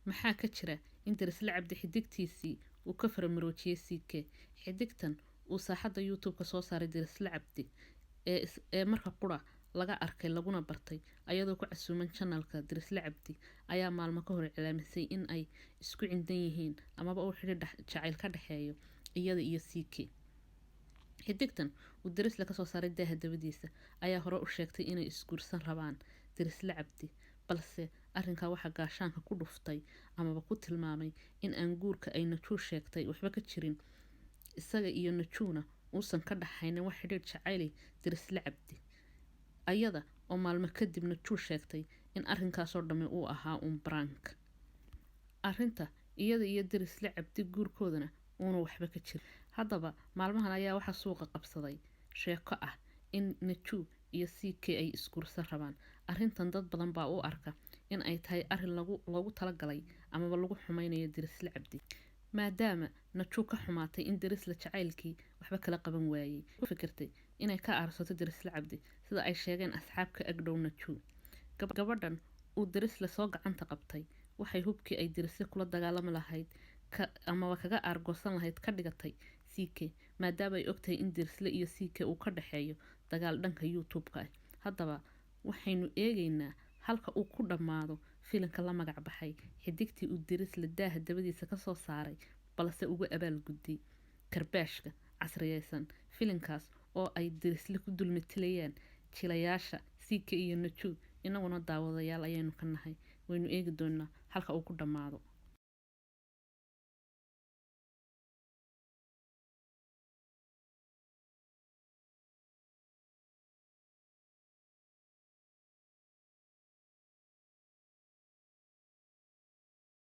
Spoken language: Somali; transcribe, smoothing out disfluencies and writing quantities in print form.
maxaa ka jira in Dirisle Cabdi xidigtiisii uu ka faramaroojiyay CK xidigtan uu saaxadda YouTube-ka soo saaray Dirisle Cabdi ee marka qura laga arkay laguna bartay ayadoo ku casuuman channelka Dirisle Cabdi ayaa maalmo ka hor iclaamisay in ay isku cindan yihiin amaba uu xidhiidh jacayl ka dhaxeeyo iyada iyo CK xidigtan uu Dirisle ka soo saaray daaha dabadiisa ayaa hore u sheegtay inay isguursan rabaan Dirisle Cabdi balse arrinka waxa gaashaanka ku dhuftay amaba ku tilmaamay in aan guurka ay Najuu sheegtay waxba ka jirin isaga iyo Najuuna uusan ka dhaxaynin wax xidhiidh jacayl Dirisle Cabdi ayada oo maalmo kadib Najuu sheegtay in arrinkaas oo dhamay uu ahaa prank arrinta iyada iyo Dirisle Cabdi guurkoodana uuna waxba ka jirin haddaba maalmahan ayaa waxa suuqa qabsaday sheeko ah in Najuu iyo CK ay isguursan rabaan arrintan dad badan baa u arka in ay tahay arrin lagu talagalay amaba lagu xumaynayo Dirisle Cabdi maadaama Najuu ka xumaatay in Dirisle jacaylkii waxba kala qaban waayay ku fikirtay inay ka aarsato Dirisle Cabdi sida ay sheegeen asxaabka agdhow Najuu gabadhan uu Dirisle soo gacanta qabtay waxay hubkii ay Dirisle kula dagaalami lahayd amaba kaga aargoosan lahayd ka dhigatay CK maadaama ay ogtahay in Dirisle iyo CK uu ka dhaxeeyo dagaal dhanka YouTube-ka ah haddaba waxaynu eegaynaa halka uu ku dhammaado filimka la magac baxay xidigtii uu Dirisle daaha dabadiisa ka soo saaray balse ugu abaalgudday karbaashka casriyeysan filimkaas oo ay Dirisle ku dulmitilayaan jilayaasha CK iyo Najuu inaguna daawadayaal ayaynu ka nahay waynu eegi doonaa halka uu ku dhammaado